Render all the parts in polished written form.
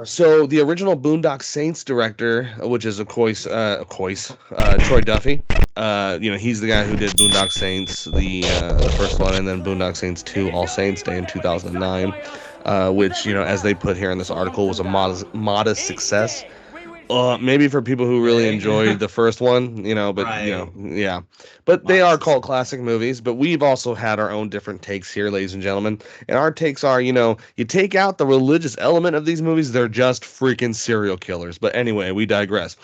So the original Boondock Saints director, which is Troy Duffy. He's the guy who did Boondock Saints, the first one, and then Boondock Saints 2, All Saints Day in 2009, which as they put here in this article, was a modest success. Maybe for people who really Okay. enjoyed the first one, but Right. yeah. But they are Modest cult success. classic movies. But we've also had our own different takes here, ladies and gentlemen. And our takes are, you take out the religious element of these movies, they're just freaking serial killers. But anyway, we digress.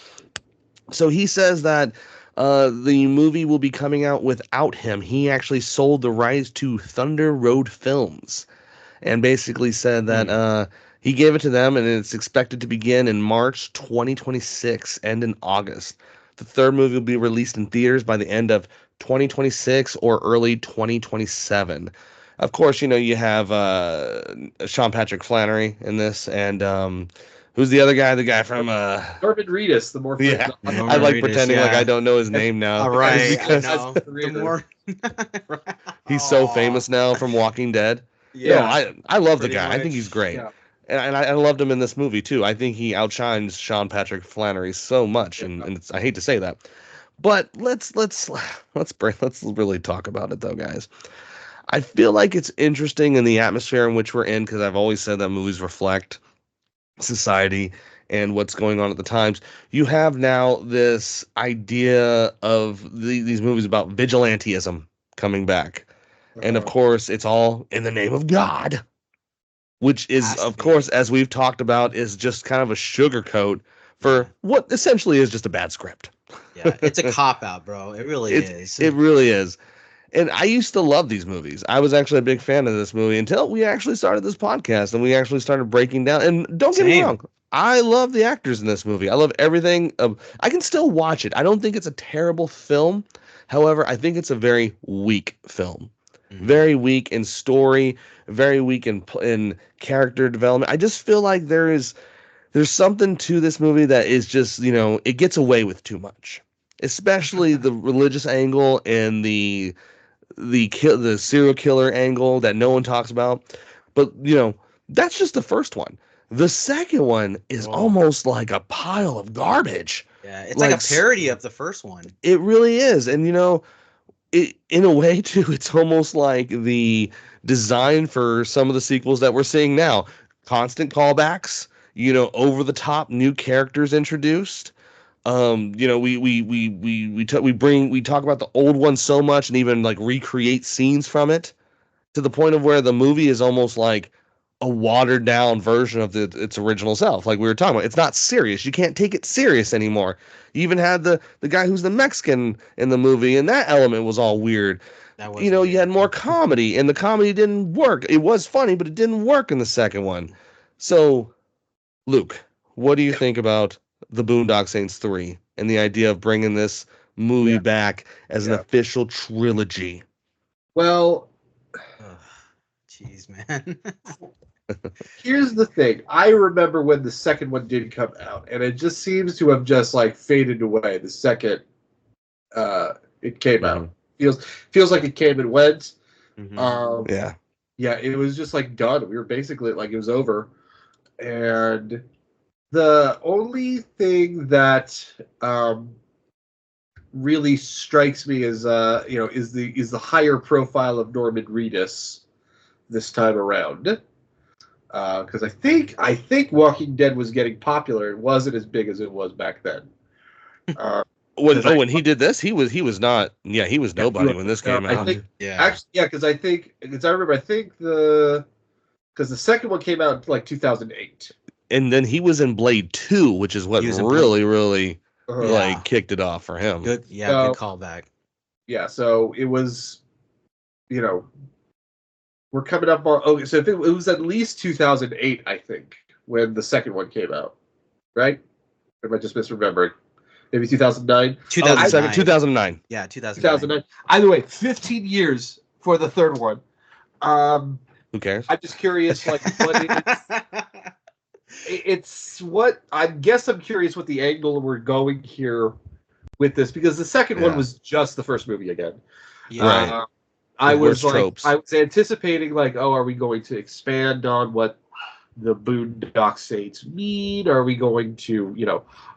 So he says that the movie will be coming out without him. He actually sold the rights to Thunder Road Films and basically said that Hmm. he gave it to them and it's expected to begin in March 2026 and in August. The third movie will be released in theaters by the end of 2026 or early 2027. Of course, you have Sean Patrick Flannery in this, and who's the other guy? The guy from Norman Reedus, the more yeah. the I Norman like Reedus, pretending like I yeah. don't know his and name now, All just right, I because know. The creator. more. he's so Oh, famous now from Walking Dead. No, Yeah, I love the pretty guy. I think he's much. great, yeah, and I loved him in this movie too. I think he outshines Sean Patrick Flannery so much, yeah. and I hate to say that, but let's really talk about it though, guys. I feel like it's interesting in the atmosphere in which we're in because I've always said that movies reflect society and what's going on at the times. You have now this idea of these movies about vigilantism coming back. And of Uh-huh. course, it's all in the name of God, which is, Has to of course, be. as we've talked about, is just kind of a sugarcoat Yeah. for what essentially is just a bad script. Yeah. It's a cop out, bro. It really it is. it really is. And I used to love these movies. I was actually a big fan of this movie until we actually started this podcast and we actually started breaking down. And don't get me Same. wrong, I love the actors in this movie. I love everything. I can still watch it. I don't think it's a terrible film. However, I think it's a very weak film. Hmm. Very weak in story, very weak in character development. I just feel like there's something to this movie that is just, it gets away with too much. Especially the religious angle and the serial killer angle that no one talks about. But that's just the first one. The second one is Oh, almost like a pile of garbage. yeah. It's like a Like parody of the first one. it really is, and it in a way too. It's almost like the design for some of the sequels that we're seeing now. Constant callbacks. Over the top new characters introduced. We talk about the old one so much and even like recreate scenes from it to the point of where the movie is almost like a watered down version of its original self. Like we were talking about, it's not serious. You can't take it serious anymore. You even had the guy who's the Mexican in the movie, and that element was all weird. That was You had weird. more comedy, and the comedy didn't work. It was funny, but it didn't work in the second one. So, Luke, what do you think about the Boondock Saints 3 and the idea of bringing this movie Yeah, back as an yeah. official trilogy? Well, Ugh, jeez, man. here's the thing. I remember when the second one did come out, and it just seems to have just like faded away the second it came Mm-hmm. out. Feels like it came and went. Hmm. Um, Yeah. yeah, it was just like done. We were basically like it was over. And the only thing that really strikes me as is the higher profile of Norman Reedus this time around. Because I think Walking Dead was getting popular. It wasn't as big as it was back then. When Because I when he did this, he was not. Yeah, he was yeah, nobody when this came I out. think Yeah. actually yeah because I remember I think the second one came out in like 2008. And then he was in Blade 2, which is what He was in Blade. really, really Uh, Yeah. like kicked it off for him. Good. Yeah. Good so callback. yeah, so it was you know we're coming up on okay, so if it was at least 2008, I think, when the second one came out, right? Or am I just misremembering? Maybe 2009. Oh, the second 2009. 2009. Yeah. 2009. 2009. Either way, 15 years for the third one. Who cares? I'm just curious, like, it's what I guess I'm curious what the angle we're going here with this because the second one Yeah. was just the first movie again. Yeah. I With was worse like, tropes. I was anticipating like, oh, are we going to expand on what the Boondock Saints mean? Are we going to,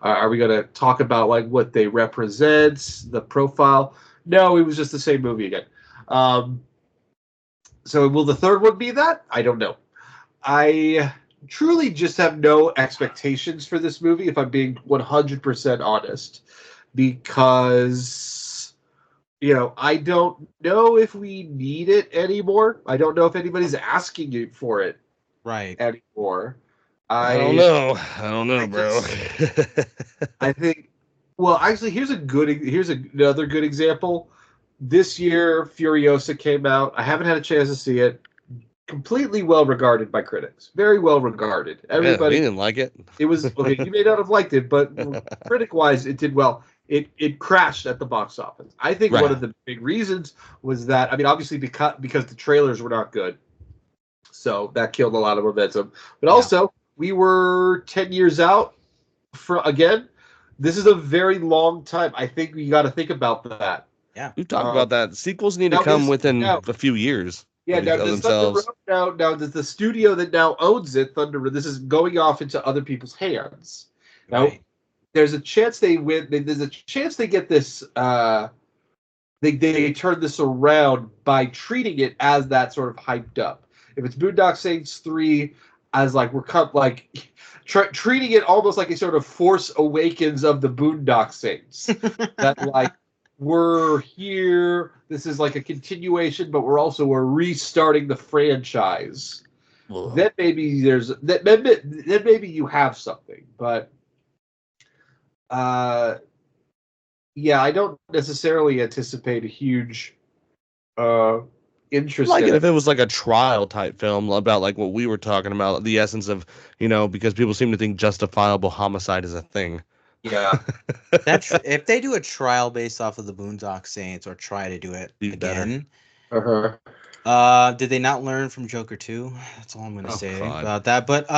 are we going to talk about like what they represent, the profile? No, it was just the same movie again. So will the third one be that? I don't know. I truly just have no expectations for this movie, if I'm being 100% honest, because I don't know if we need it anymore. I don't know if anybody's asking you for it Right. anymore. I don't know. I don't know, I bro. I think. Well, actually, here's another good example. This year, Furiosa came out. I haven't had a chance to see it. Completely well regarded by critics. Very well regarded. Yeah, we Everybody. didn't like it. It was okay. You may not have liked it, but critic wise, it did well. It crashed at the box office. I think one Right. of the big reasons was that, I mean, obviously because the trailers were not good, so that killed a lot of momentum. But Yeah. also, we were 10 years out. Again, this is a very long time. I think we got to think about that. Yeah. We've talked about that. Sequels need to now come is- within now- a few years Yeah, now of does Thunder themselves. Road now does the studio that now owns it, Thunder Road, this is going off into other people's hands. Now, Right. there's a chance they win. There's a chance they get this. They turn this around by treating it as that sort of hyped up. If it's Boondock Saints 3, as like treating it almost like a sort of Force Awakens of the Boondock Saints. That like we're here. This is like a continuation, but we're restarting the franchise. Then maybe then maybe you have something, but yeah, I don't necessarily anticipate a huge interest Like in it it. if it was like a trial type film about like what we were talking about, the essence of, because people seem to think justifiable homicide is a thing. Yeah, If they do a trial based off of the Boondock Saints or try to do it Be better. again, uh-huh. did they not learn from Joker 2? That's all I'm gonna Oh, say God. about that. But